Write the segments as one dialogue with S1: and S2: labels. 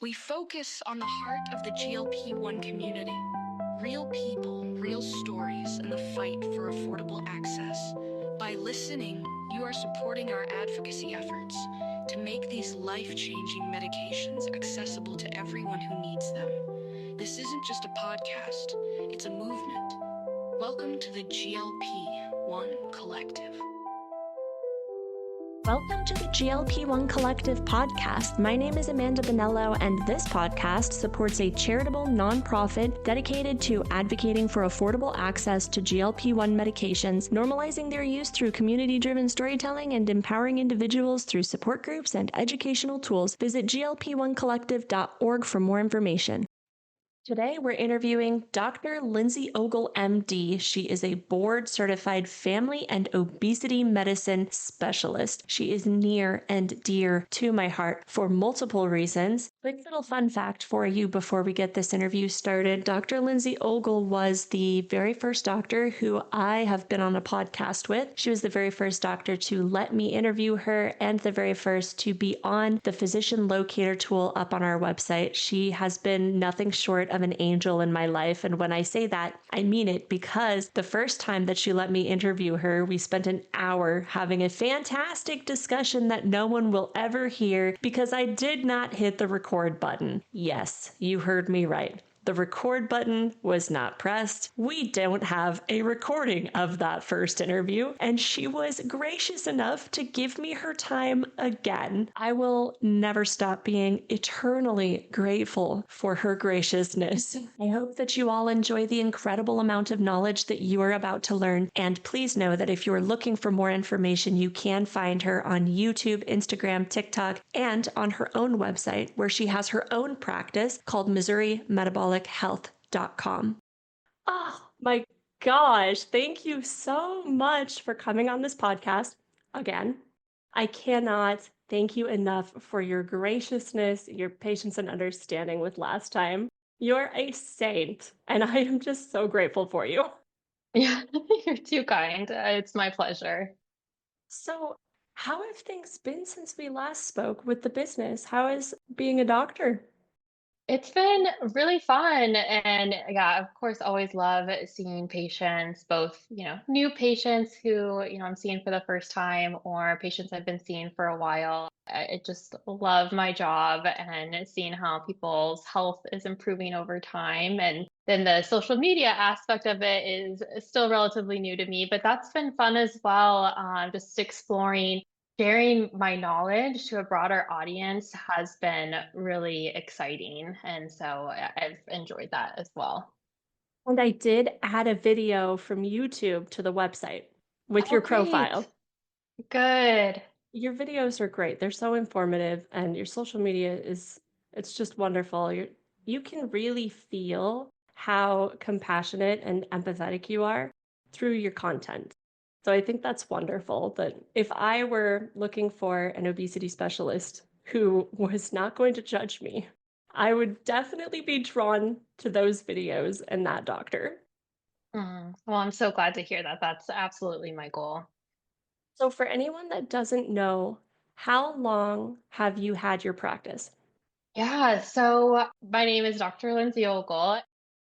S1: We focus on the heart of the GLP-1 community. Real people, real stories, and the fight for affordable access. By listening, you are supporting our advocacy efforts to make these life-changing medications accessible to everyone who needs them. This isn't just a podcast, it's a movement. Welcome to the GLP-1 Collective.
S2: Welcome to the GLP-1 Collective podcast. My name is Amanda Bonello, and this podcast supports a charitable nonprofit dedicated to advocating for affordable access to GLP-1 medications, normalizing their use through community-driven storytelling, and empowering individuals through support groups and educational tools. Visit glp1collective.org for more information. Today, we're interviewing Dr. Lindsay Ogle, MD. She is a board-certified family and obesity medicine specialist. She is near and dear to my heart for multiple reasons. Quick little fun fact for you before we get this interview started. Dr. Lindsay Ogle was the very first doctor who I have been on a podcast with. She was the very first doctor to let me interview her and the very first to be on the physician locator tool up on our website. She has been nothing short of an angel in my life. And when I say that, I mean it, because the first time that she let me interview her, we spent an hour having a fantastic discussion that no one will ever hear because I did not hit the record button. Yes, you heard me right. The record button was not pressed. We don't have a recording of that first interview, and she was gracious enough to give me her time again. I will never stop being eternally grateful for her graciousness. I hope that you all enjoy the incredible amount of knowledge that you are about to learn, and please know that if you are looking for more information, you can find her on YouTube, Instagram, TikTok, and on her own website, where she has her own practice called Modern Metabolic Health.com. Oh my gosh, thank you so much for coming on this podcast again. I cannot thank you enough for your graciousness, your patience, and understanding with last time. You're a saint, and I am just so grateful for you.
S3: Yeah, you're too kind. It's my pleasure.
S2: So, how have things been since we last spoke with the business? How is being a doctor?
S3: It's been really fun. And yeah, of course, always love seeing patients, both, new patients who, I'm seeing for the first time or patients I've been seeing for a while. I just love my job and seeing how people's health is improving over time. And then the social media aspect of it is still relatively new to me, but that's been fun as well. Just exploring sharing my knowledge to a broader audience has been really exciting. And so I've enjoyed that as well.
S2: And I did add a video from YouTube to the website with
S3: Oh,
S2: your
S3: great.
S2: profile.
S3: Good.
S2: Your videos are great. They're so informative, and your social media it's just wonderful. You can really feel how compassionate and empathetic you are through your content. So I think that's wonderful that if I were looking for an obesity specialist who was not going to judge me, I would definitely be drawn to those videos and that doctor.
S3: Well, I'm so glad to hear that. That's absolutely my goal.
S2: So for anyone that doesn't know, how long have you had your practice?
S3: Yeah, so my name is Dr. Lindsay Ogle.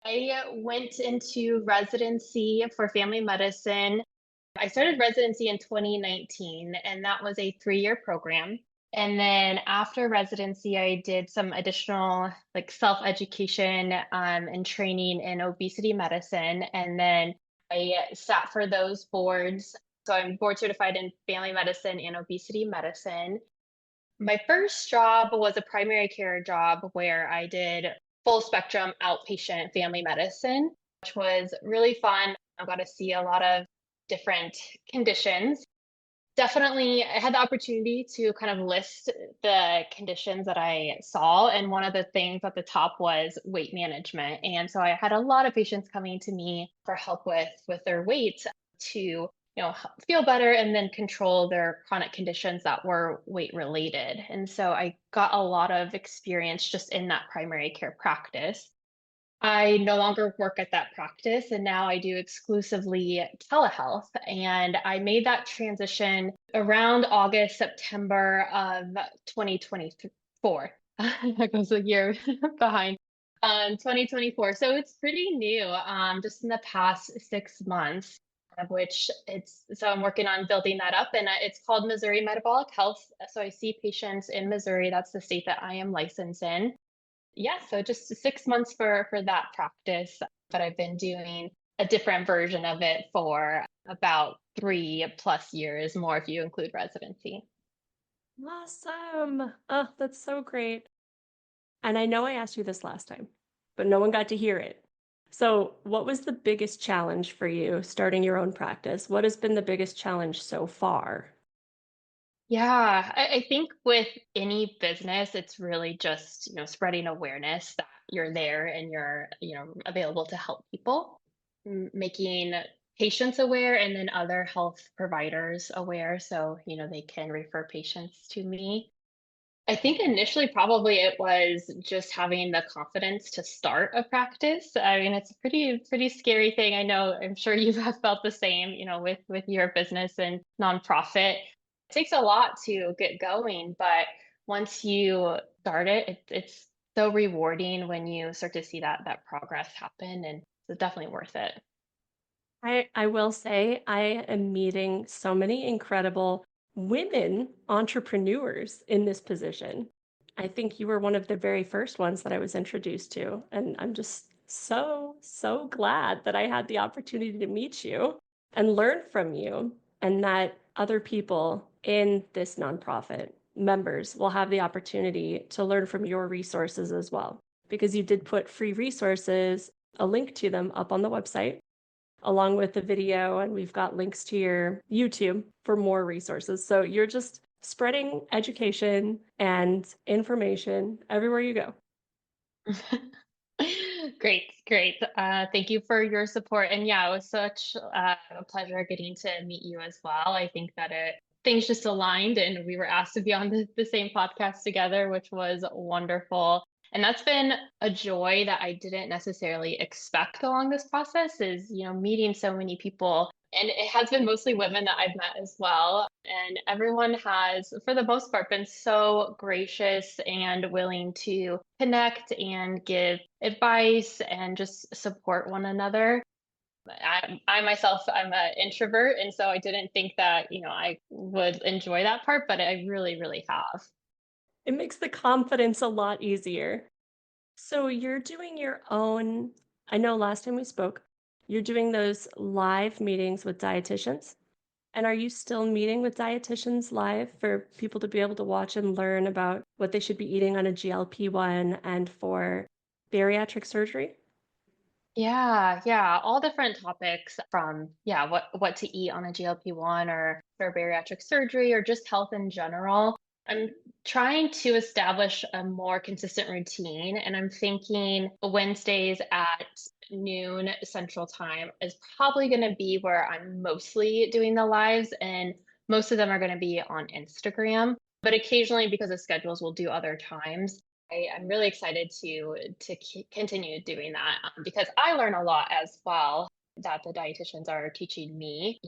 S3: I went into residency for family medicine. I started residency in 2019, and that was a 3-year program. And then after residency, I did some additional like self-education and training in obesity medicine. And then I sat for those boards. So I'm board certified in family medicine and obesity medicine. My first job was a primary care job where I did full spectrum outpatient family medicine, which was really fun. I got to see a lot of different conditions. Definitely, I had the opportunity to kind of list the conditions that I saw. And one of the things at the top was weight management. And so I had a lot of patients coming to me for help with their weight to feel better and then control their chronic conditions that were weight related. And so I got a lot of experience just in that primary care practice. I no longer work at that practice, and now I do exclusively telehealth. And I made that transition around August, September of 2024. That goes a year behind. 2024. So it's pretty new, just in the past 6 months, of which so I'm working on building that up, and it's called Missouri Metabolic Health. So I see patients in Missouri. That's the state that I am licensed in. Yeah, so just 6 months for that practice, but I've been doing a different version of it for about 3+ years more if you include residency.
S2: Awesome. Oh, that's so great. And I know I asked you this last time, but no one got to hear it. So, what was the biggest challenge for you starting your own practice? What has been the biggest challenge so far?
S3: Yeah, I think with any business, it's really just, spreading awareness that you're there and you're, available to help people, making patients aware and then other health providers aware so, they can refer patients to me. I think initially probably it was just having the confidence to start a practice. I mean, it's a pretty scary thing. I know, I'm sure you have felt the same, with your business and nonprofit. It takes a lot to get going, but once you start it, it's so rewarding when you start to see that progress happen, and it's definitely worth it.
S2: I will say I am meeting so many incredible women entrepreneurs in this position. I think you were one of the very first ones that I was introduced to. And I'm just so glad that I had the opportunity to meet you and learn from you, and that other people in this nonprofit members will have the opportunity to learn from your resources as well. Because you did put free resources, a link to them up on the website along with the video, and we've got links to your YouTube for more resources. So you're just spreading education and information everywhere you go.
S3: Great, great. Thank you for your support. And yeah, it was such a pleasure getting to meet you as well. I think that things just aligned and we were asked to be on the same podcast together, which was wonderful. And that's been a joy that I didn't necessarily expect along this process is, meeting so many people. And it has been mostly women that I've met as well. And everyone has, for the most part, been so gracious and willing to connect and give advice and just support one another. I myself, I'm an introvert, and so I didn't think that, I would enjoy that part, but I really, really have.
S2: It makes the confidence a lot easier. So you're doing your own, I know last time we spoke, you're doing those live meetings with dietitians. And are you still meeting with dietitians live for people to be able to watch and learn about what they should be eating on a GLP-1 and for bariatric surgery?
S3: Yeah, yeah, all different topics from what to eat on a GLP-1 or for bariatric surgery or just health in general. I'm trying to establish a more consistent routine, and I'm thinking Wednesdays at noon Central Time is probably going to be where I'm mostly doing the lives, and most of them are going to be on Instagram. But occasionally, because of schedules, we'll do other times. I'm really excited to continue doing that, because I learn a lot as well that the dietitians are teaching me.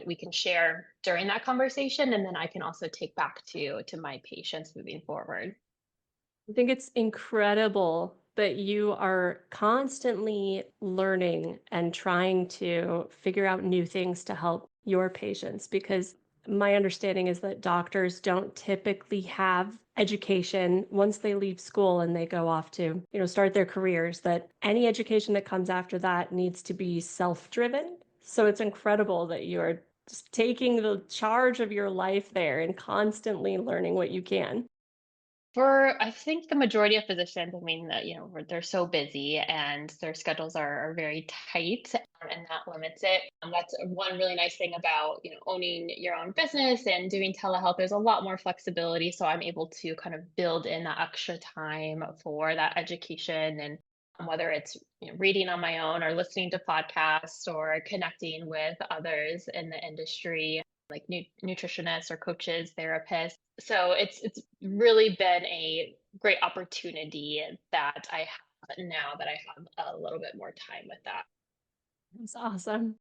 S3: We can share during that conversation, and then I can also take back to my patients moving forward.
S2: I think it's incredible that you are constantly learning and trying to figure out new things to help your patients, because my understanding is that doctors don't typically have education once they leave school and they go off to, start their careers, that any education that comes after that needs to be self-driven. So it's incredible that you're just taking the charge of your life there and constantly learning what you can.
S3: For I think the majority of physicians, I mean, that they're so busy and their schedules are very tight, and that limits it. That's one really nice thing about owning your own business and doing telehealth. There's a lot more flexibility, so I'm able to kind of build in that extra time for that education, and whether it's reading on my own or listening to podcasts or connecting with others in the industry like nutritionists or coaches, therapists. So it's really been a great opportunity that I have now that I have a little bit more time with that.
S2: That's awesome.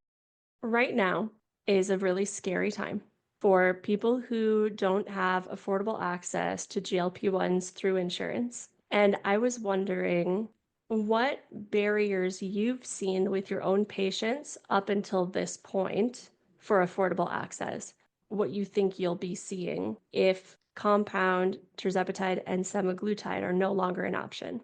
S2: Right now is a really scary time for people who don't have affordable access to GLP-1s through insurance. And I was wondering what barriers you've seen with your own patients up until this point for affordable access, what you think you'll be seeing if compound tirzepatide and semaglutide are no longer an option.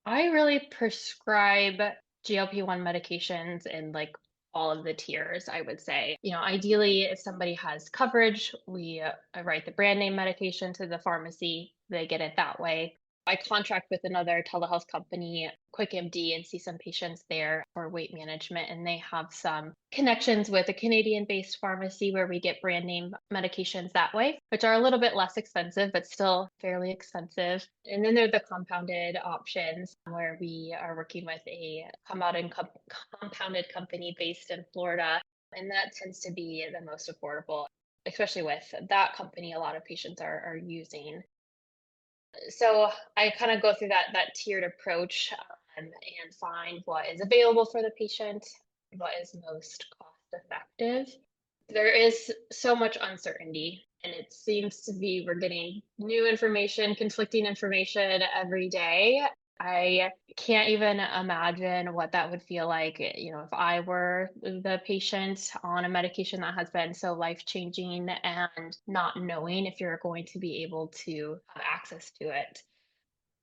S3: I really prescribe GLP-1 medications in like all of the tiers, I would say. Ideally, if somebody has coverage, we write the brand name medication to the pharmacy, they get it that way. I contract with another telehealth company, QuickMD, and see some patients there for weight management. And they have some connections with a Canadian-based pharmacy where we get brand name medications that way, which are a little bit less expensive, but still fairly expensive. And then there are the compounded options where we are working with a compounded company based in Florida. And that tends to be the most affordable, especially with that company, a lot of patients are using. So I kind of go through that tiered approach and find what is available for the patient, what is most cost effective. There is so much uncertainty, and it seems to be we're getting new information, conflicting information every day. I can't even imagine what that would feel like, if I were the patient on a medication that has been so life-changing and not knowing if you're going to be able to have access to it.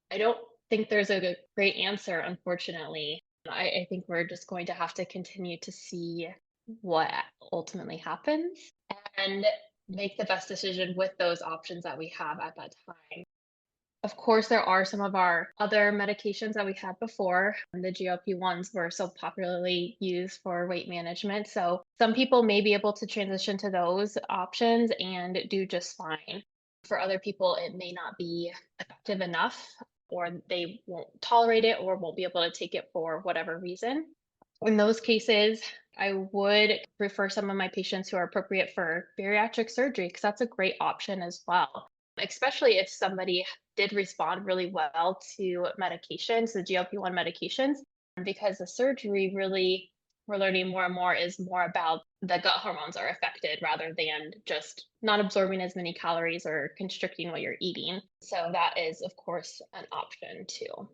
S3: I don't think there's a great answer, unfortunately. I think we're just going to have to continue to see what ultimately happens and make the best decision with those options that we have at that time. Of course, there are some of our other medications that we had before. The GLP-1s were so popularly used for weight management. So some people may be able to transition to those options and do just fine. For other people, it may not be effective enough, or they won't tolerate it or won't be able to take it for whatever reason. In those cases, I would refer some of my patients who are appropriate for bariatric surgery because that's a great option as well, especially if somebody did respond really well to medications, the GLP-1 medications, because the surgery really, we're learning more and more, is more about the gut hormones are affected rather than just not absorbing as many calories or constricting what you're eating. So that is, of course, an option too.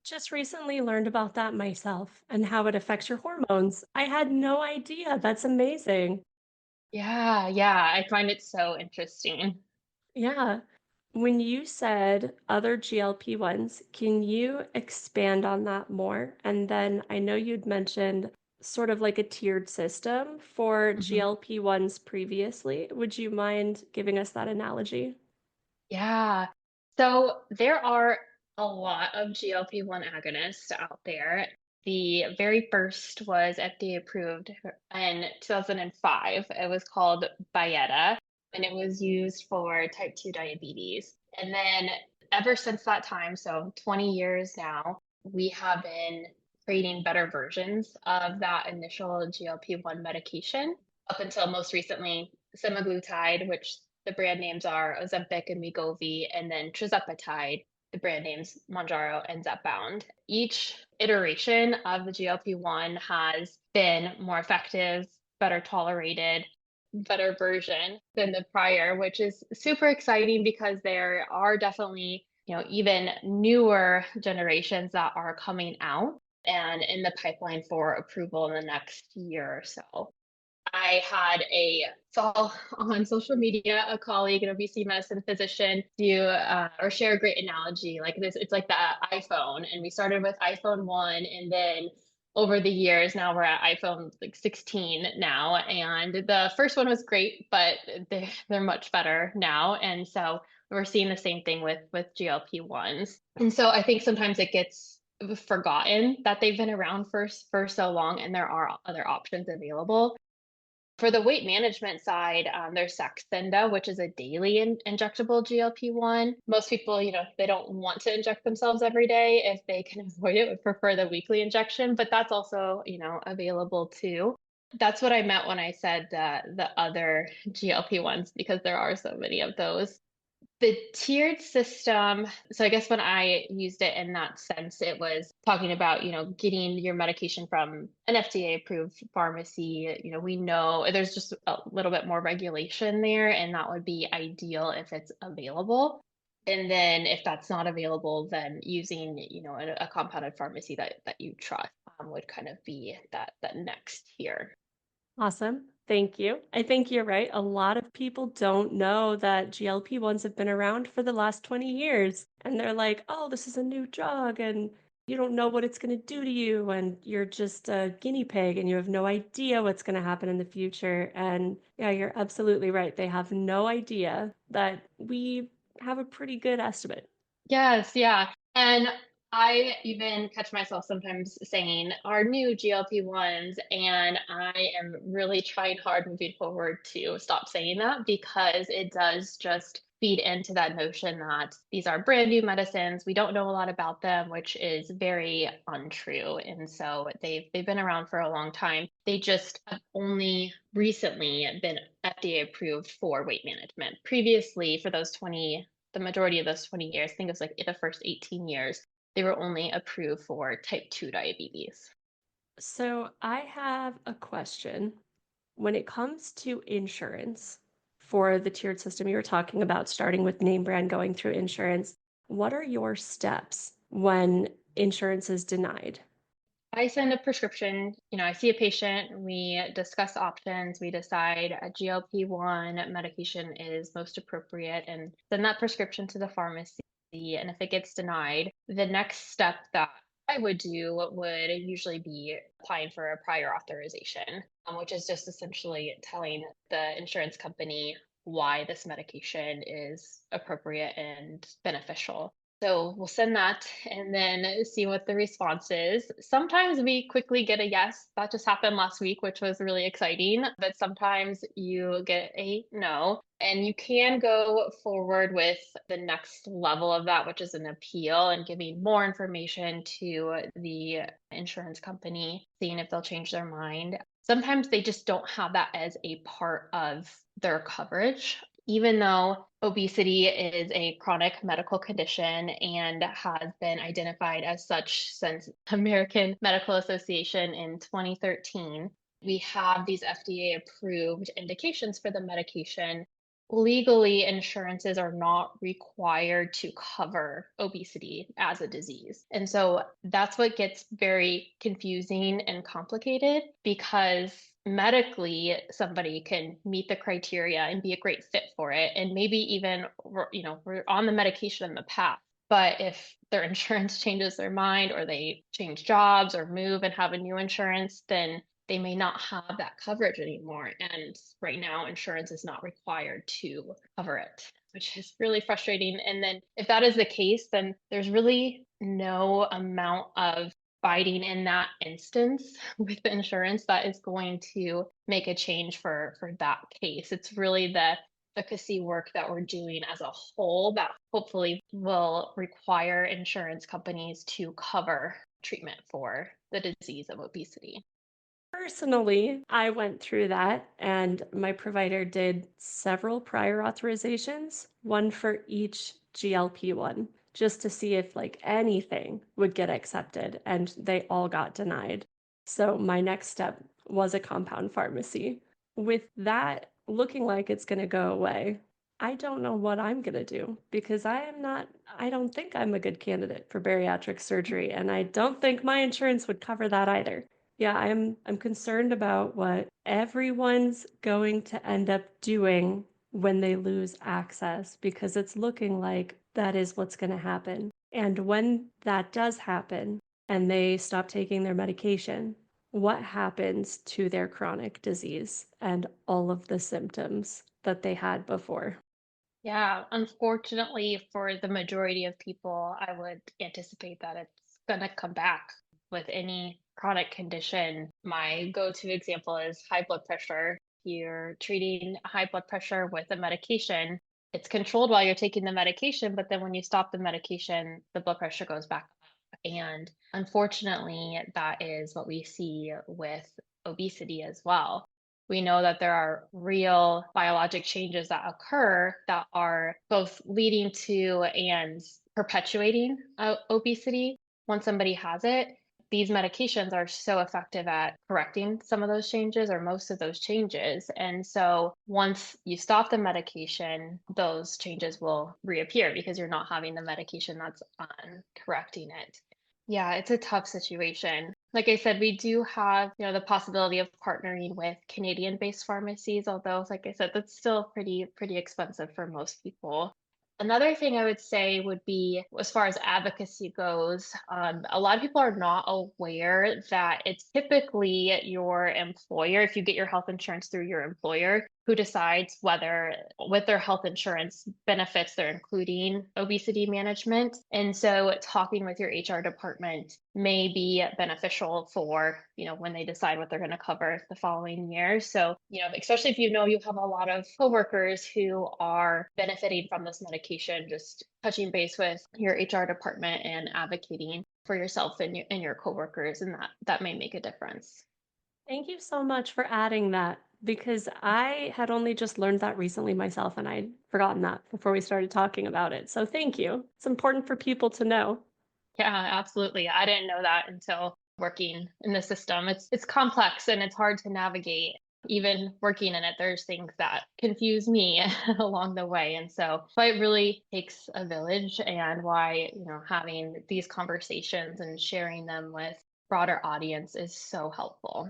S2: Just recently learned about that myself and how it affects your hormones. I had no idea. That's amazing.
S3: Yeah, I find it so interesting.
S2: Yeah. When you said other GLP-1s, can you expand on that more? And then I know you'd mentioned sort of like a tiered system for
S3: Mhm.
S2: GLP-1s previously. Would you mind giving us that analogy?
S3: Yeah. So there are a lot of GLP-1 agonists out there. The very first was FDA approved in 2005. It was called Byetta, and it was used for type 2 diabetes. And then ever since that time, so 20 years now, we have been creating better versions of that initial GLP-1 medication up until most recently semaglutide, which the brand names are Ozempic and Wegovy, and then tirzepatide, the brand names Mounjaro and Zepbound. Each iteration of the GLP-1 has been more effective, better tolerated, better version than the prior, which is super exciting because there are definitely, even newer generations that are coming out and in the pipeline for approval in the next year or so. I saw on social media a colleague, an obesity medicine physician, do or share a great analogy like this. It's like the iPhone, and we started with iPhone 1, and then over the years, now we're at iPhone like 16 now. And the first one was great, but they're much better now. And so we're seeing the same thing with GLP-1s. And so I think sometimes it gets forgotten that they've been around for so long, and there are other options available. For the weight management side, there's Saxenda, which is a daily injectable GLP-1. Most people, they don't want to inject themselves every day. If they can avoid it, would prefer the weekly injection, but that's also, available too. That's what I meant when I said the other GLP-1s, because there are so many of those. The tiered system, so I guess when I used it in that sense, it was talking about, getting your medication from an FDA approved pharmacy. We know there's just a little bit more regulation there, and that would be ideal if it's available. And then if that's not available, then using, a compounded pharmacy that you trust would kind of be that next tier.
S2: Awesome. Thank you. I think you're right. A lot of people don't know that GLP-1s have been around for the last 20 years. And they're like, oh, this is a new drug and you don't know what it's going to do to you. And you're just a guinea pig and you have no idea what's going to happen in the future. And yeah, you're absolutely right. They have no idea that we have a pretty good estimate.
S3: Yes, yeah. And I even catch myself sometimes saying our new GLP-1s, and I am really trying hard moving forward to stop saying that because it does just feed into that notion that these are brand new medicines. We don't know a lot about them, which is very untrue. And so they've been around for a long time. They just have only recently been FDA approved for weight management. Previously, for the majority of those 20 years, I think it was like the first 18 years, they were only approved for type 2 diabetes.
S2: So I have a question. When it comes to insurance for the tiered system you were talking about, starting with name brand, going through insurance, what are your steps when insurance is denied?
S3: I send a prescription, I see a patient, we discuss options, we decide a GLP-1 medication is most appropriate and send that prescription to the pharmacy. And if it gets denied, the next step that I would do would usually be applying for a prior authorization, which is just essentially telling the insurance company why this medication is appropriate and beneficial. So we'll send that and then see what the response is. Sometimes we quickly get a yes. That just happened last week, which was really exciting. But sometimes you get a no. And you can go forward with the next level of that, which is an appeal and giving more information to the insurance company, seeing if they'll change their mind. Sometimes they just don't have that as a part of their coverage. Even though obesity is a chronic medical condition and has been identified as such since American Medical Association in 2013, we have these FDA approved indications for the medication. Legally, insurances are not required to cover obesity as a disease. And so that's what gets very confusing and complicated because medically somebody can meet the criteria and be a great fit for it and maybe even we're on the medication in the past, but if their insurance changes their mind or they change jobs or move and have a new insurance, then they may not have that coverage anymore. And right now, insurance is not required to cover it, which is really frustrating. And then if that is the case, then there's really no amount of fighting in that instance with the insurance that is going to make a change for that case. It's really the advocacy work that we're doing as a whole that hopefully will require insurance companies to cover treatment for the disease of obesity.
S2: Personally, I went through that and my provider did several prior authorizations, one for each GLP-1, just to see if anything would get accepted, and they all got denied. So my next step was a compound pharmacy. With that looking like it's going to go away, I don't know what I'm going to do because I don't think I'm a good candidate for bariatric surgery, and I don't think my insurance would cover that either. Yeah, I'm concerned about what everyone's going to end up doing when they lose access because it's looking like that is what's going to happen. And when that does happen and they stop taking their medication, what happens to their chronic disease and all of the symptoms that they had before?
S3: Yeah, unfortunately, for the majority of people, I would anticipate that it's going to come back with any chronic condition. My go-to example is high blood pressure. You're treating high blood pressure with a medication. It's controlled while you're taking the medication, but then when you stop the medication, the blood pressure goes back up. And unfortunately, that is what we see with obesity as well. We know that there are real biologic changes that occur that are both leading to and perpetuating obesity once somebody has it. These medications are so effective at correcting some of those changes or most of those changes. And so once you stop the medication, those changes will reappear because you're not having the medication that's on correcting it. Yeah, it's a tough situation. Like I said, we do have, the possibility of partnering with Canadian-based pharmacies, although, like I said, that's still pretty expensive for most people. Another thing I would say would be, as far as advocacy goes, a lot of people are not aware that it's typically your employer, if you get your health insurance through your employer, who decides whether with their health insurance benefits they're including obesity management. And so talking with your HR department may be beneficial for, when they decide what they're going to cover the following year. So, especially if you have a lot of coworkers who are benefiting from this medication, just touching base with your HR department and advocating for yourself and your coworkers, and that may make a difference.
S2: Thank you so much for adding that, because I had only just learned that recently myself, and I'd forgotten that before we started talking about it. So thank you. It's important for people to know.
S3: Yeah, absolutely. I didn't know that until working in the system. It's complex and it's hard to navigate. Even working in it, there's things that confuse me along the way. And so it really takes a village, and why, having these conversations and sharing them with broader audience is so helpful.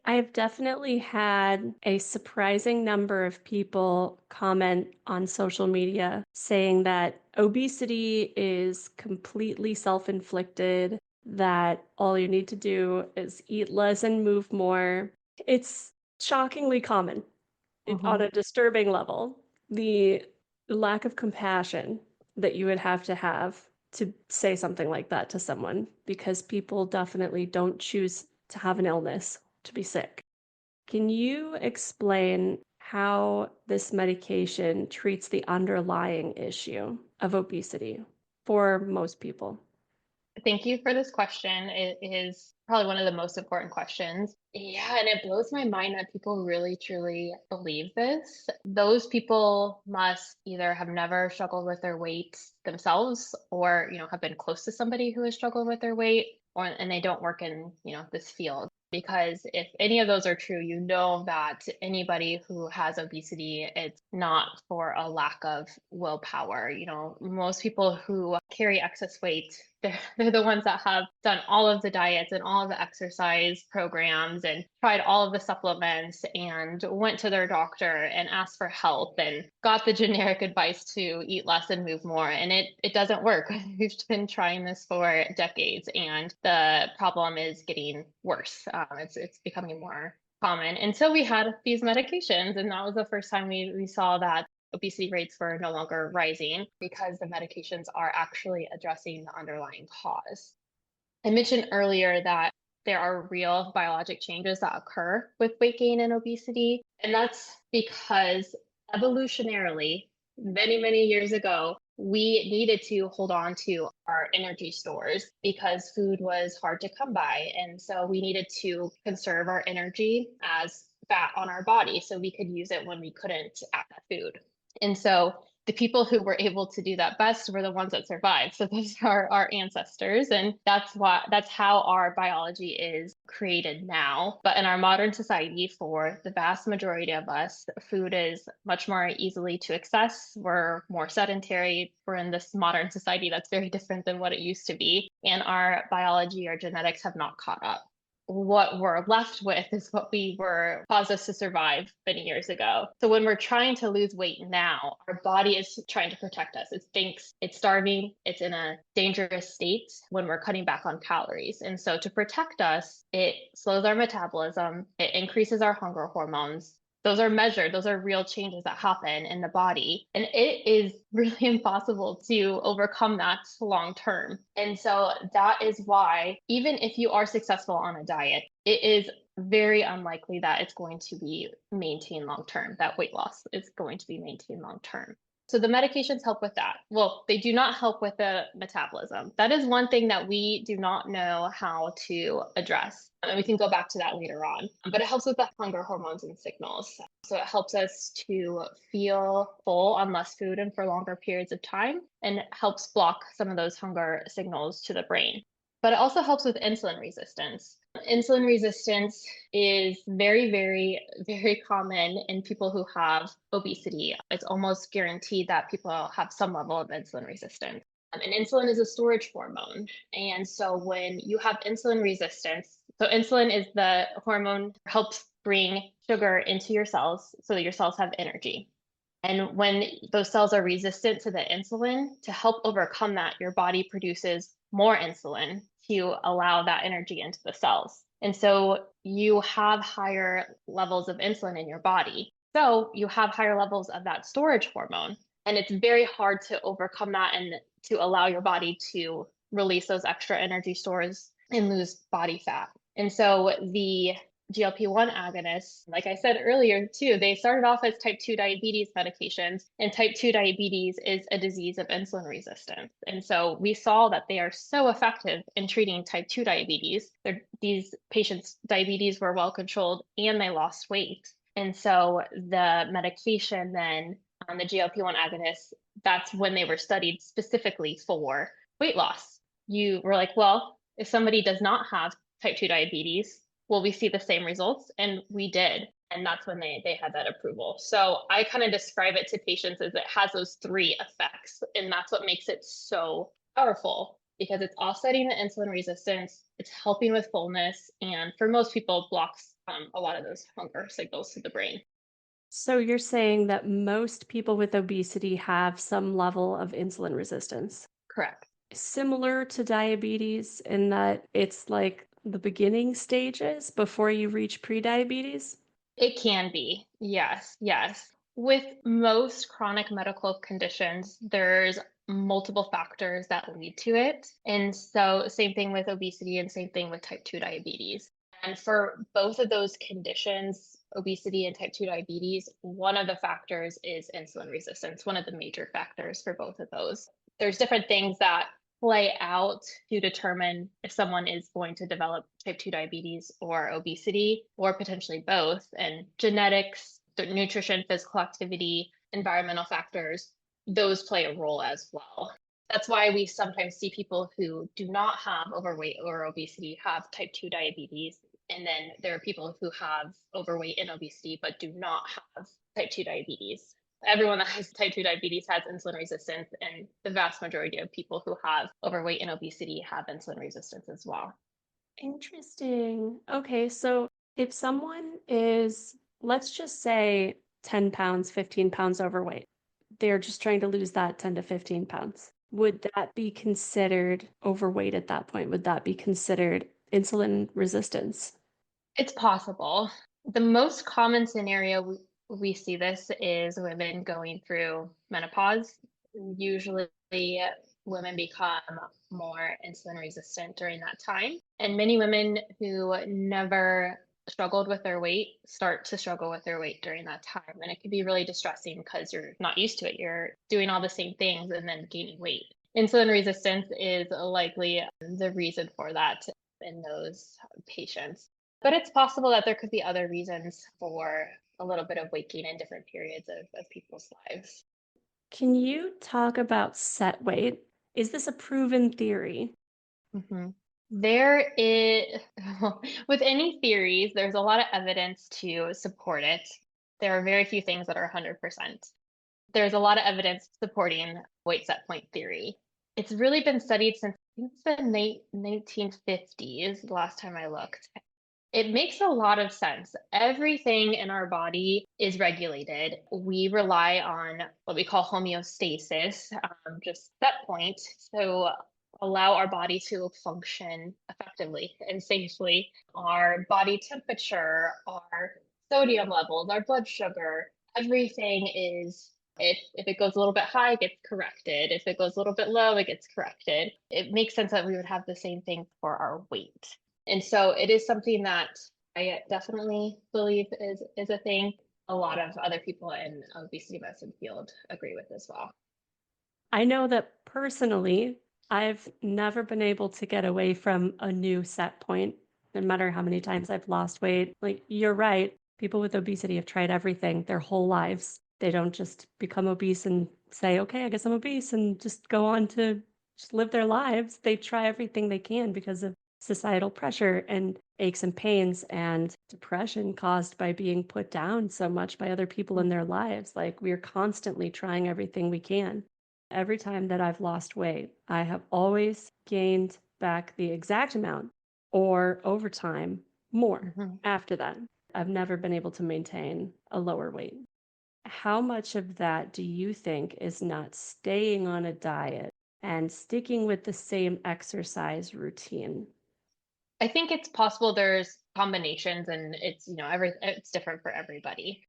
S2: I've definitely had a surprising number of people comment on social media saying that obesity is completely self-inflicted, that all you need to do is eat less and move more. It's shockingly common on a disturbing level. The lack of compassion that you would have to say something like that to someone, because people definitely don't choose to have an illness to be sick. Can you explain how this medication treats the underlying issue of obesity for most people?
S3: Thank you for this question. It is probably one of the most important questions. Yeah, and it blows my mind that people really truly believe this. Those people must either have never struggled with their weight themselves, or, have been close to somebody who has struggled with their weight, and they don't work in, this field. Because if any of those are true, you know that anybody who has obesity, it's not for a lack of willpower. Most people who carry excess weight, they're the ones that have done all of the diets and all of the exercise programs and tried all of the supplements and went to their doctor and asked for help and got the generic advice to eat less and move more. And it doesn't work. We've been trying this for decades, and the problem is getting worse. It's becoming more common until we had these medications. And that was the first time we saw that obesity rates were no longer rising, because the medications are actually addressing the underlying cause. I mentioned earlier that there are real biologic changes that occur with weight gain and obesity. And that's because evolutionarily, many, many years ago, we needed to hold on to our energy stores because food was hard to come by. And so we needed to conserve our energy as fat on our body so we could use it when we couldn't add food. And so the people who were able to do that best were the ones that survived. So those are our ancestors. And that's how our biology is created now. But in our modern society, for the vast majority of us, food is much more easily to access. We're more sedentary. We're in this modern society that's very different than what it used to be. And our biology, our genetics have not caught up. What we're left with is what caused us to survive many years ago. So when we're trying to lose weight now, our body is trying to protect us. It thinks it's starving, it's in a dangerous state when we're cutting back on calories. And so to protect us, it slows our metabolism, it increases our hunger hormones. Those are measured. Those are real changes that happen in the body. And it is really impossible to overcome that long term. And so that is why, even if you are successful on a diet, it is very unlikely that it's going to be maintained long term, that weight loss is going to be maintained long term. So the medications help with that. Well, they do not help with the metabolism. That is one thing that we do not know how to address. And we can go back to that later on. But it helps with the hunger hormones and signals. So it helps us to feel full on less food and for longer periods of time, and helps block some of those hunger signals to the brain. But it also helps with insulin resistance. Insulin resistance is very, very, very common in people who have obesity. It's almost guaranteed that people have some level of insulin resistance. And insulin is a storage hormone. And so when you have insulin resistance, so insulin is the hormone that helps bring sugar into your cells so that your cells have energy. And when those cells are resistant to the insulin, to help overcome that, your body produces more insulin to allow that energy into the cells. And so you have higher levels of insulin in your body. So you have higher levels of that storage hormone. And it's very hard to overcome that and to allow your body to release those extra energy stores and lose body fat. And so the GLP-1 agonists, like I said earlier too, they started off as type 2 diabetes medications, and type 2 diabetes is a disease of insulin resistance. And so we saw that they are so effective in treating type 2 diabetes. These patients' diabetes were well controlled and they lost weight. And so the medication then, the GLP-1 agonists, that's when they were studied specifically for weight loss. You were like, well, if somebody does not have type 2 diabetes, will we see the same results? And we did. And that's when they had that approval. So I kind of describe it to patients as it has those three effects. And that's what makes it so powerful, because it's offsetting the insulin resistance, it's helping with fullness, and for most people, blocks a lot of those hunger signals to the brain.
S2: So you're saying that most people with obesity have some level of insulin resistance?
S3: Correct.
S2: Similar to diabetes in that it's like the beginning stages before you reach prediabetes?
S3: It can be. Yes. Yes. With most chronic medical conditions, there's multiple factors that lead to it. And so, same thing with obesity and same thing with type 2 diabetes. And for both of those conditions, obesity and type 2 diabetes, one of the factors is insulin resistance, one of the major factors for both of those. There's different things that play out to determine if someone is going to develop type 2 diabetes or obesity, or potentially both. And genetics, nutrition, physical activity, environmental factors, those play a role as well. That's why we sometimes see people who do not have overweight or obesity have type 2 diabetes. And then there are people who have overweight and obesity, but do not have type 2 diabetes. Everyone that has type 2 diabetes has insulin resistance, and the vast majority of people who have overweight and obesity have insulin resistance as well.
S2: Interesting. Okay, so if someone is, let's just say 10 pounds, 15 pounds overweight, they're just trying to lose that 10 to 15 pounds. Would that be considered overweight at that point? Would that be considered insulin resistance?
S3: It's possible. The most common scenario we see this is women going through menopause. Usually women become more insulin resistant during that time. And many women who never struggled with their weight start to struggle with their weight during that time. And it can be really distressing because you're not used to it. You're doing all the same things and then gaining weight. Insulin resistance is likely the reason for that in those patients. But it's possible that there could be other reasons for a little bit of weight gain in different periods of people's lives.
S2: Can you talk about set weight? Is this a proven theory?
S3: Mm-hmm. There is, with any theories, there's a lot of evidence to support it. There are very few things that are 100%. There's a lot of evidence supporting weight set point theory. It's really been studied since I think the 1950s, the last time I looked. It makes a lot of sense. Everything in our body is regulated. We rely on what we call homeostasis, just set point, to allow our body to function effectively and safely. Our body temperature, our sodium levels, our blood sugar, everything is, if it goes a little bit high, it gets corrected. If it goes a little bit low, it gets corrected. It makes sense that we would have the same thing for our weight. And so it is something that I definitely believe is a thing. a lot of other people in obesity medicine field agree with as well.
S2: I know that personally, I've never been able to get away from a new set point, no matter how many times I've lost weight. Like, you're right. People with obesity have tried everything their whole lives. They don't just become obese and say, okay, I guess I'm obese and just go on to just live their lives. They try everything they can because of societal pressure and aches and pains and depression caused by being put down so much by other people in their lives. Like, we're constantly trying everything we can. Every time that I've lost weight, I have always gained back the exact amount or over time more
S3: Mm-hmm.
S2: after that. I've never been able to maintain a lower weight. How much of that do you think is not staying on a diet and sticking with the same exercise routine?
S3: I think it's possible there's combinations and it's, it's different for everybody.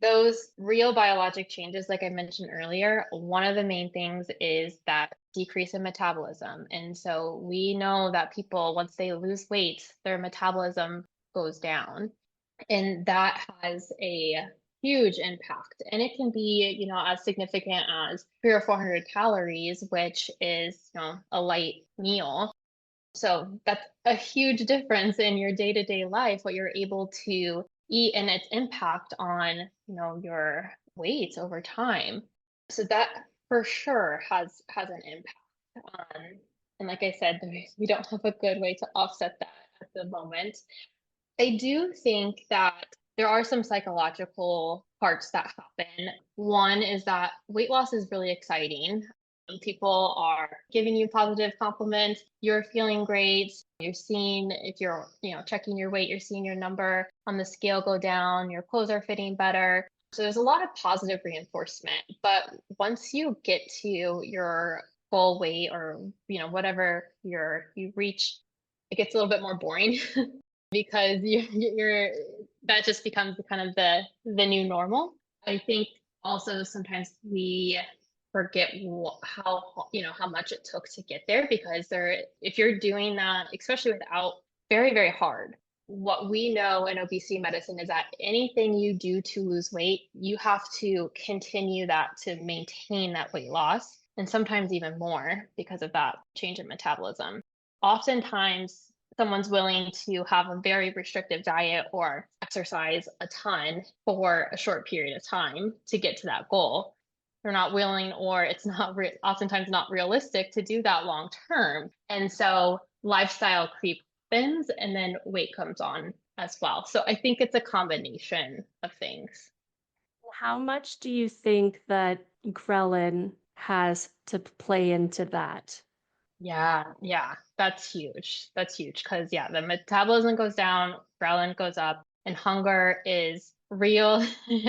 S3: Those real biologic changes, like I mentioned earlier, one of the main things is that decrease in metabolism. And so we know that people, once they lose weight, their metabolism goes down. And that has a huge impact. And it can be, as significant as 300 or 400 calories, which is, a light meal. So that's a huge difference in your day-to-day life, what you're able to eat and its impact on, your weight over time. So that for sure has an impact. And like I said, we don't have a good way to offset that at the moment. I do think that there are some psychological parts that happen. One is that weight loss is really exciting. People are giving you positive compliments. You're feeling great. You're seeing if you're, checking your weight, you're seeing your number on the scale go down. Your clothes are fitting better. So there's a lot of positive reinforcement. But once you get to your goal weight or, whatever you reach, it gets a little bit more boring because you're that just becomes kind of the new normal. I think also sometimes we forget how much it took to get there because if you're doing that, especially without very, very hard. What we know in obesity medicine is that anything you do to lose weight, you have to continue that to maintain that weight loss, and sometimes even more because of that change in metabolism. Oftentimes, someone's willing to have a very restrictive diet or exercise a ton for a short period of time to get to that goal. They're not willing, or it's not oftentimes not realistic to do that long term. And so lifestyle creep happens and then weight comes on as well. So I think it's a combination of things.
S2: How much do you think that ghrelin has to play into that?
S3: Yeah, that's huge. That's huge because, yeah, the metabolism goes down, ghrelin goes up, and hunger is real.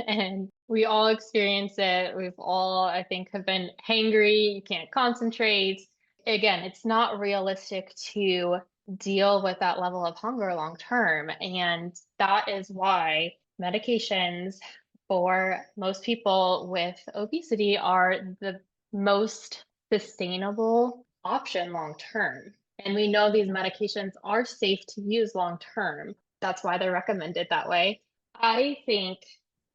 S3: And we all experience it. We've all, I think, have been hangry. You can't concentrate. Again, it's not realistic to deal with that level of hunger long term. And that is why medications for most people with obesity are the most sustainable option long term. And we know these medications are safe to use long term. That's why they're recommended that way. I think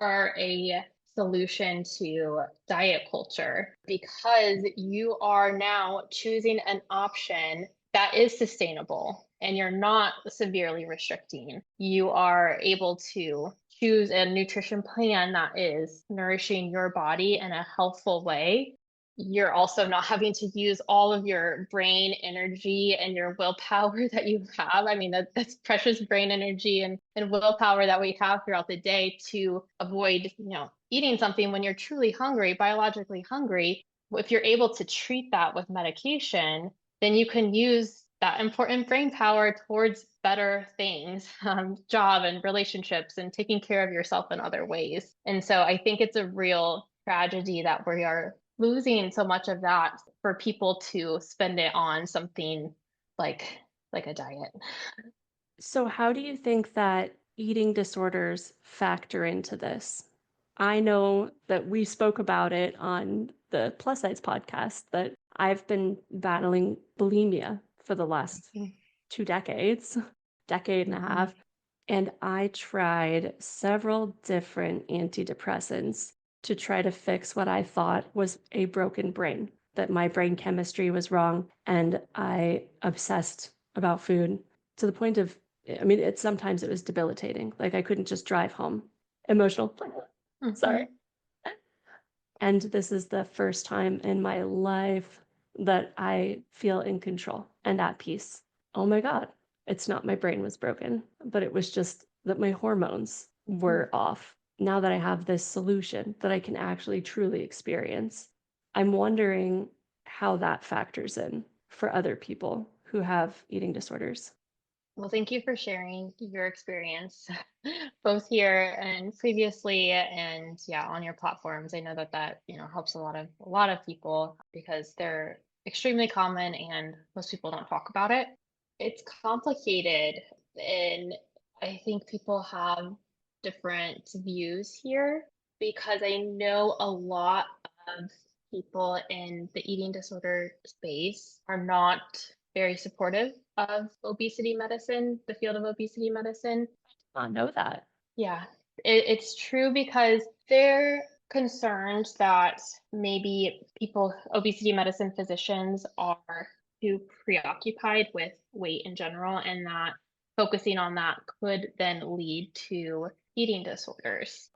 S3: are a solution to diet culture because you are now choosing an option that is sustainable and you're not severely restricting. You are able to choose a nutrition plan that is nourishing your body in a healthful way. You're also not having to use all of your brain energy and your willpower that you have. I mean, that's precious brain energy and willpower that we have throughout the day to avoid, eating something when you're truly hungry, biologically hungry. If you're able to treat that with medication, then you can use that important brain power towards better things, job and relationships and taking care of yourself in other ways. And so I think it's a real tragedy that we are losing so much of that for people to spend it on something like a diet.
S2: So, how do you think that eating disorders factor into this? I know that we spoke about it on the Plus Size podcast that I've been battling bulimia for the last 2 decades, decade and a half. And I tried several different antidepressants to try to fix what I thought was a broken brain, that my brain chemistry was wrong. And I obsessed about food to the point of, I mean, sometimes it was debilitating. Like I couldn't just drive home. Emotional.
S3: Mhm.
S2: Sorry. And this is the first time in my life that I feel in control and at peace. Oh my God, it's not my brain was broken, but it was just that my hormones were off. Now that I have this solution that I can actually truly experience, I'm wondering how that factors in for other people who have eating disorders.
S3: Well, thank you for sharing your experience, both here and previously, and yeah, on your platforms. I know that helps a lot of people because they're extremely common and most people don't talk about it. It's complicated, and I think people have different views here because I know a lot of people in the eating disorder space are not very supportive of obesity medicine, the field of obesity medicine.
S2: I know that.
S3: Yeah, it's true because they're concerned that maybe obesity medicine physicians are too preoccupied with weight in general, and that focusing on that could then lead to eating disorders.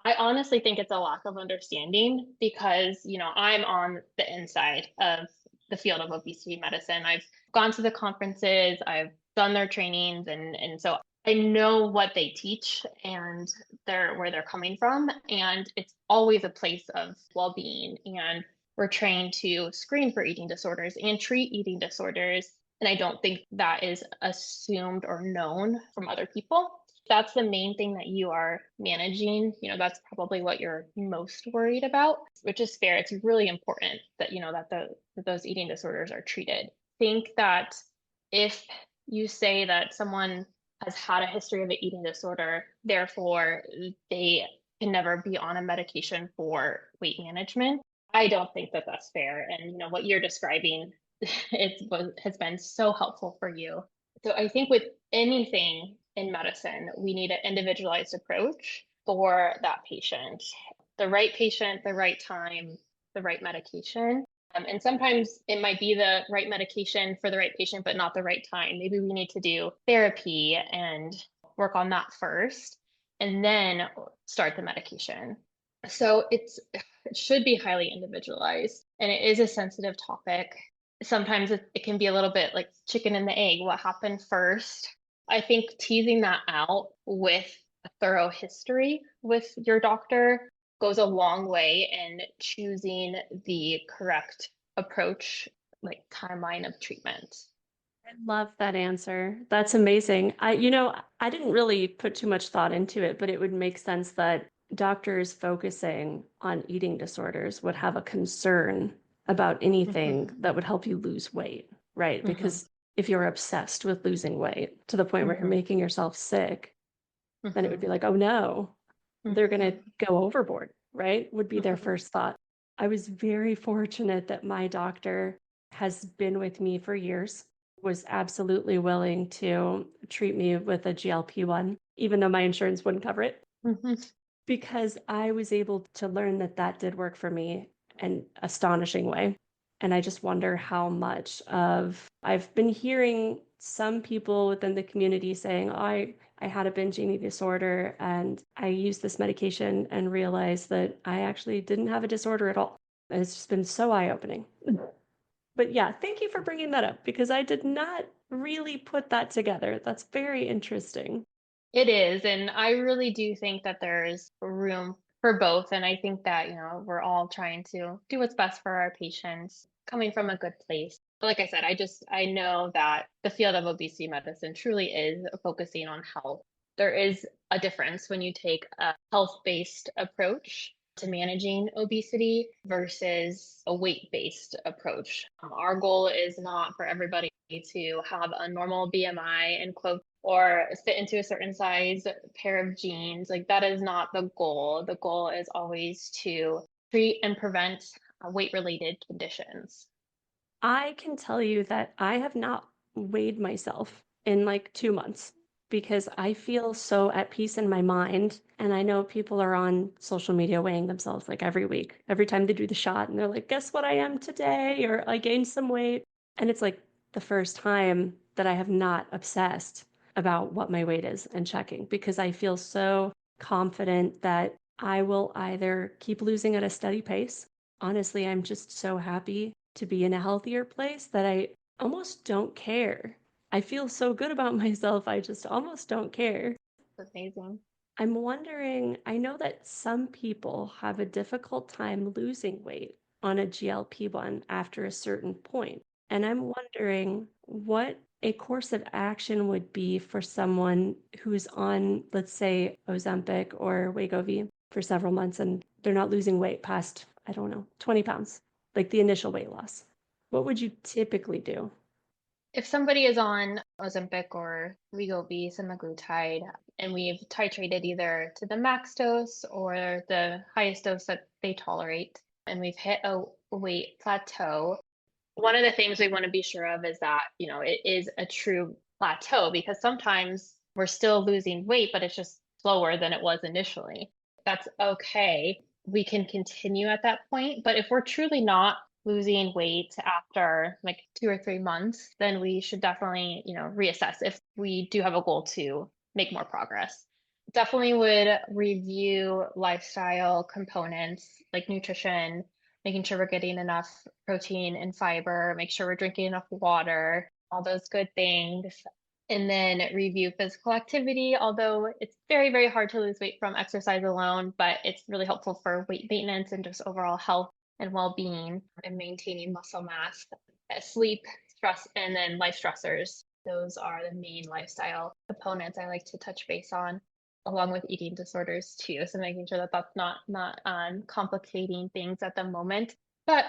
S3: I honestly think it's a lack of understanding because, I'm on the inside of the field of obesity medicine. I've gone to the conferences, I've done their trainings, and so I know what they teach and where they're coming from. And it's always a place of well-being. And we're trained to screen for eating disorders and treat eating disorders. And I don't think that is assumed or known from other people. That's the main thing that you are managing. That's probably what you're most worried about, which is fair. It's really important that, that those eating disorders are treated. Think that if you say that someone has had a history of an eating disorder, therefore they can never be on a medication for weight management, I don't think that that's fair. And, what you're describing has been so helpful for you. So I think with anything in medicine, we need an individualized approach for that patient. The right patient, the right time, the right medication. And sometimes it might be the right medication for the right patient, but not the right time. Maybe we need to do therapy and work on that first, and then start the medication. So it should be highly individualized, and it is a sensitive topic. Sometimes it can be a little bit like chicken and the egg. What happened first? I think teasing that out with a thorough history with your doctor goes a long way in choosing the correct approach, like timeline of treatment.
S2: I love that answer. That's amazing. I didn't really put too much thought into it, but it would make sense that doctors focusing on eating disorders would have a concern about anything
S3: Mm-hmm.
S2: that would help you lose weight, right?
S3: Mm-hmm.
S2: Because if you're obsessed with losing weight to the point where you're
S3: Mm-hmm.
S2: making yourself sick, then it would
S3: Mm-hmm.
S2: be like, oh no, they're going to
S3: Mm-hmm.
S2: go overboard, right? Would be their
S3: Mm-hmm.
S2: first thought. I was very fortunate that my doctor has been with me for years, was absolutely willing to treat me with a GLP-1, even though my insurance wouldn't cover it,
S3: Mm-hmm.
S2: because I was able to learn that that did work for me in an astonishing way. And I just wonder how much of I've been hearing some people within the community saying, oh, I had a binge eating disorder and I used this medication and realized that I actually didn't have a disorder at all. And it's just been so eye-opening. But yeah, thank you for bringing that up because I did not really put that together. That's very interesting.
S3: It is. And I really do think that there's room for both. And I think that, we're all trying to do what's best for our patients, coming from a good place. But like I said, I know that the field of obesity medicine truly is focusing on health. There is a difference when you take a health-based approach to managing obesity versus a weight-based approach. Our goal is not for everybody to have a normal BMI and quote or fit into a certain size pair of jeans. Like that is not the goal. The goal is always to treat and prevent weight related conditions.
S2: I can tell you that I have not weighed myself in like 2 months. because I feel so at peace in my mind. And I know people are on social media weighing themselves like every week, every time they do the shot, and they're like, guess what I am today? Or I gained some weight. And it's like the first time that I have not obsessed about what my weight is and checking, because I feel so confident that I will either keep losing at a steady pace. Honestly, I'm just so happy to be in a healthier place that I almost don't care. I feel so good about myself, I just almost don't care.
S3: That's amazing.
S2: I'm wondering, I know that some people have a difficult time losing weight on a GLP-1 after a certain point. And I'm wondering what a course of action would be for someone who's on, let's say, Ozempic or Wegovy for several months and they're not losing weight past, I don't know, 20 pounds, like the initial weight loss. What would you typically do?
S3: If somebody is on Ozempic or Wegovy, semaglutide, and we've titrated either to the max dose or the highest dose that they tolerate, and we've hit a weight plateau, one of the things we want to be sure of is that, it is a true plateau, because sometimes we're still losing weight, but it's just slower than it was initially. That's okay. We can continue at that point. But if we're truly not losing weight after like 2 or 3 months, then we should definitely, reassess if we do have a goal to make more progress. Definitely would review lifestyle components like nutrition, making sure we're getting enough protein and fiber, make sure we're drinking enough water, all those good things. And then review physical activity, although it's very, very hard to lose weight from exercise alone, but it's really helpful for weight maintenance and just overall health and well-being and maintaining muscle mass. Sleep, stress, and then life stressors. Those are the main lifestyle components I like to touch base on, along with eating disorders too. So making sure that that's not complicating things at the moment. But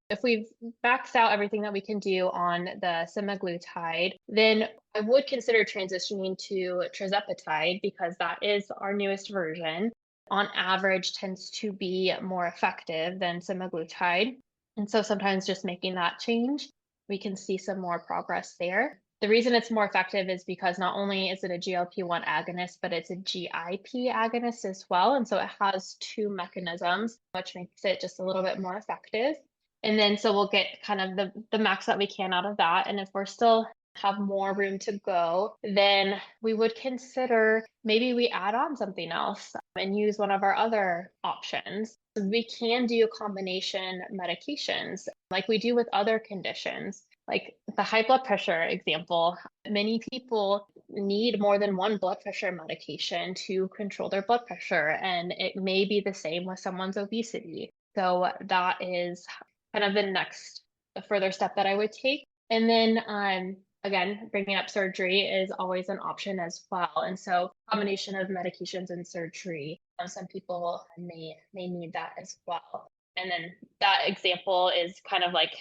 S3: if we've maxed out everything that we can do on the semaglutide, then I would consider transitioning to tirzepatide, because that is our newest version. On average, tends to be more effective than semaglutide. And so sometimes just making that change, we can see some more progress there. The reason it's more effective is because not only is it a GLP-1 agonist, but it's a GIP agonist as well. And so it has two mechanisms, which makes it just a little bit more effective. And then so we'll get kind of the max that we can out of that. And if we're still have more room to go, then we would consider maybe we add on something else and use one of our other options. We can do combination medications like we do with other conditions. Like the high blood pressure example, many people need more than one blood pressure medication to control their blood pressure, and it may be the same with someone's obesity. So that is kind of the further step that I would take. And then again, bringing up surgery is always an option as well. And so combination of medications and surgery, some people may need that as well. And then that example is kind of like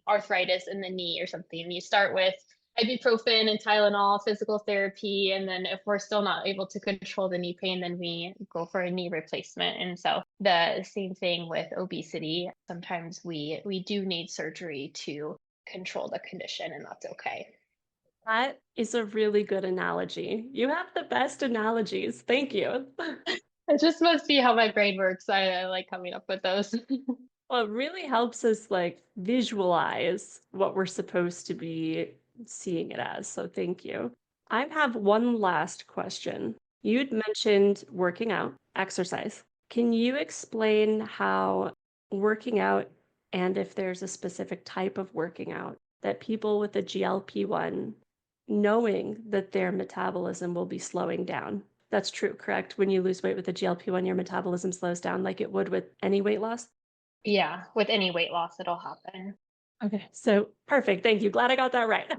S3: arthritis in the knee or something. You start with ibuprofen and Tylenol, physical therapy, and then if we're still not able to control the knee pain, then we go for a knee replacement. And so the same thing with obesity. Sometimes we do need surgery to control the condition, and that's okay.
S2: That is a really good analogy. You have the best analogies. Thank you.
S3: It just must be how my brain works. I like coming up with those.
S2: Well, it really helps us like visualize what we're supposed to be seeing it as. So thank you. I have one last question. You'd mentioned working out, exercise. Can you explain how working out, and if there's a specific type of working out that people with a GLP-1, knowing that their metabolism will be slowing down? That's true, correct? When you lose weight with a GLP-1, your metabolism slows down like it would with any weight loss?
S3: Yeah, with any weight loss, it'll happen.
S2: Okay, so perfect. Thank you. Glad I got that right.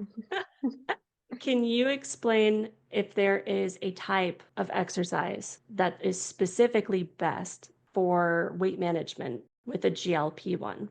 S2: Can you explain if there is a type of exercise that is specifically best for weight management with a GLP-1?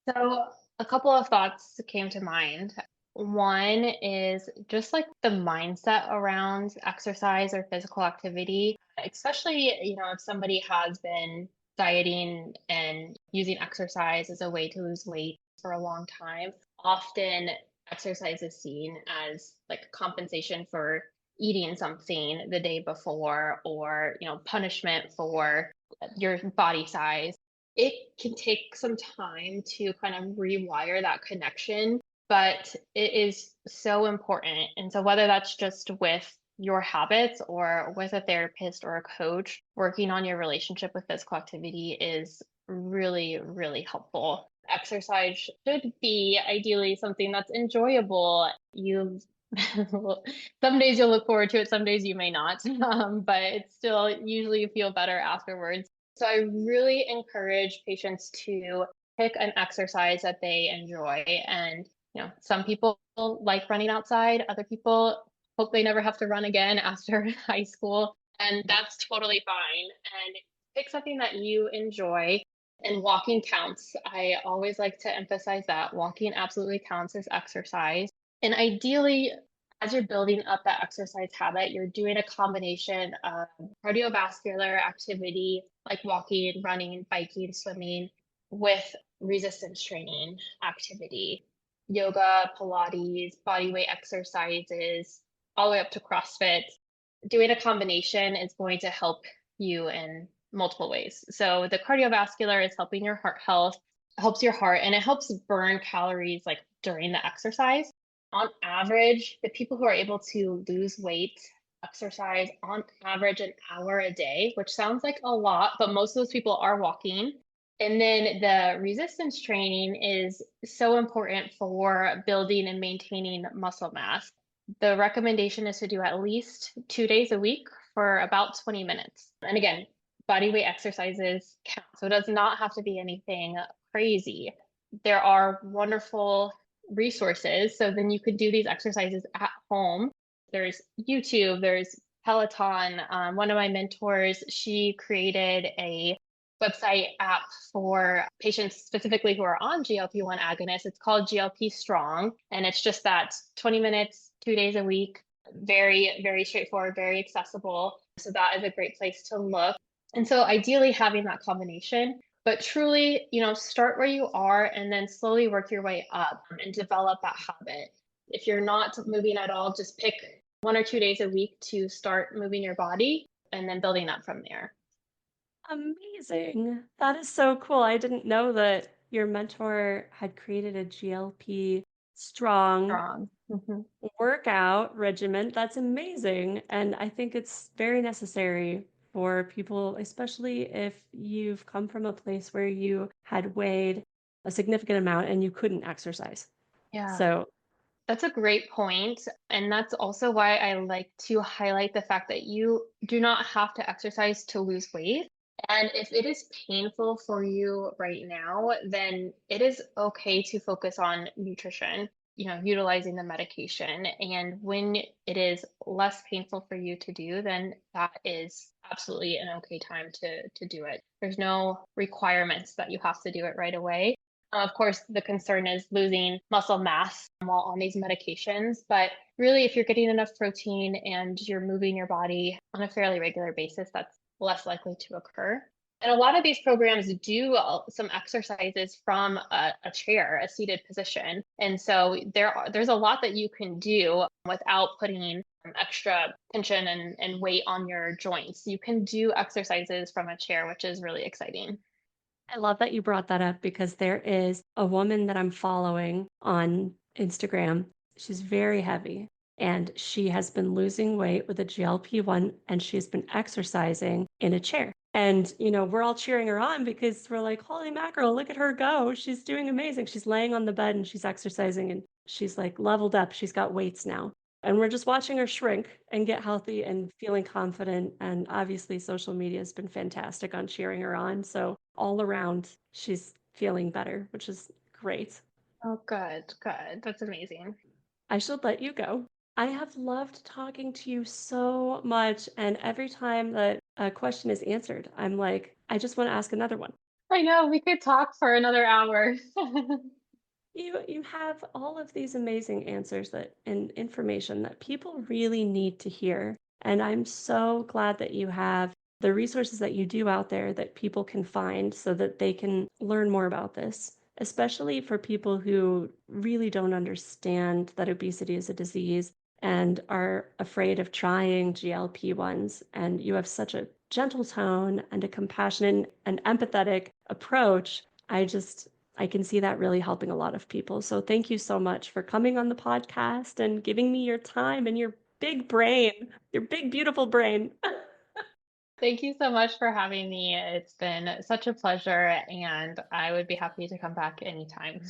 S3: So a couple of thoughts came to mind. One is just like the mindset around exercise or physical activity, especially, if somebody has been dieting and using exercise as a way to lose weight for a long time. Often exercise is seen as like compensation for eating something the day before, or, punishment for your body size. It can take some time to kind of rewire that connection, but it is so important. And so whether that's just with your habits or with a therapist or a coach, working on your relationship with physical activity is really, really helpful. Exercise should be ideally something that's enjoyable. You some days you'll look forward to it, some days you may not, but it's still usually you feel better afterwards. So I really encourage patients to pick an exercise that they enjoy. And, some people like running outside, other people hope they never have to run again after high school. And that's totally fine. And pick something that you enjoy. And walking counts. I always like to emphasize that walking absolutely counts as exercise. And ideally, as you're building up that exercise habit, you're doing a combination of cardiovascular activity like walking, running, biking, swimming, with resistance training activity, yoga, Pilates, body weight exercises, all the way up to CrossFit. Doing a combination is going to help you in multiple ways. So the cardiovascular is helping your heart health, helps your heart, and it helps burn calories like during the exercise. On average, the people who are able to lose weight exercise on average an hour a day, which sounds like a lot, but most of those people are walking. And then the resistance training is so important for building and maintaining muscle mass. The recommendation is to do at least 2 days a week for about 20 minutes. And again, body weight exercises count. So it does not have to be anything crazy. There are wonderful resources. So then you could do these exercises at home. There's YouTube, there's Peloton. One of my mentors, she created a website app for patients specifically who are on GLP-1 agonists. It's called GLP Strong, and it's just that 20 minutes, 2 days a week. Very, very straightforward, very accessible. So that is a great place to look. And so ideally having that combination, but truly, start where you are and then slowly work your way up and develop that habit. If you're not moving at all, just pick 1 or 2 days a week to start moving your body and then building up from there.
S2: Amazing. That is so cool. I didn't know that your mentor had created a GLP strong workout regimen. That's amazing. And I think it's very necessary for people, especially if you've come from a place where you had weighed a significant amount and you couldn't exercise.
S3: Yeah.
S2: So
S3: That's a great point. And that's also why I like to highlight the fact that you do not have to exercise to lose weight. And if it is painful for you right now, then it is okay to focus on nutrition, utilizing the medication. And when it is less painful for you to do, then that is absolutely an okay time to do it. There's no requirements that you have to do it right away. Of course, the concern is losing muscle mass while on these medications. But really, if you're getting enough protein and you're moving your body on a fairly regular basis, that's less likely to occur. And a lot of these programs do some exercises from a chair, a seated position. And so there's a lot that you can do without putting extra tension and weight on your joints. You can do exercises from a chair, which is really exciting.
S2: I love that you brought that up because there is a woman that I'm following on Instagram. She's very heavy and she has been losing weight with a GLP-1 and she's been exercising in a chair. And, we're all cheering her on because we're like, holy mackerel, look at her go. She's doing amazing. She's laying on the bed and she's exercising and she's like leveled up. She's got weights now. And we're just watching her shrink and get healthy and feeling confident. And obviously, social media has been fantastic on cheering her on. So, all around, she's feeling better, which is great.
S3: Oh, good, good. That's amazing.
S2: I should let you go. I have loved talking to you so much. And every time that a question is answered, I'm like, I just want to ask another one.
S3: I know, we could talk for another hour.
S2: You have all of these amazing answers and information that people really need to hear. And I'm so glad that you have the resources that you do out there that people can find so that they can learn more about this, especially for people who really don't understand that obesity is a disease and are afraid of trying GLP-1s. And you have such a gentle tone and a compassionate and empathetic approach. I can see that really helping a lot of people. So thank you so much for coming on the podcast and giving me your time and your big brain, your big, beautiful brain.
S3: Thank you so much for having me. It's been such a pleasure, and I would be happy to come back anytime.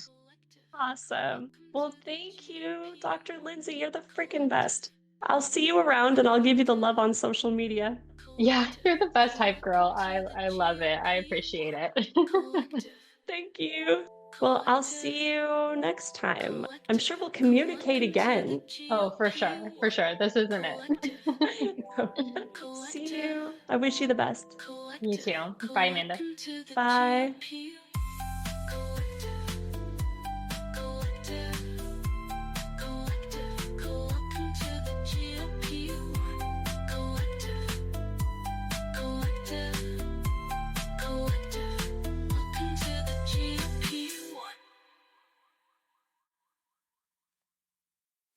S2: Awesome. Well, thank you, Dr. Lindsay. You're the freaking best. I'll see you around and I'll give you the love on social media.
S3: Yeah, you're the best hype girl. I love it. I appreciate it.
S2: Thank you. Well, I'll see you next time. I'm sure we'll communicate again.
S3: Oh, for sure. For sure. This isn't it.
S2: See you. I wish you the best.
S3: You too. Bye, Amanda.
S2: Bye.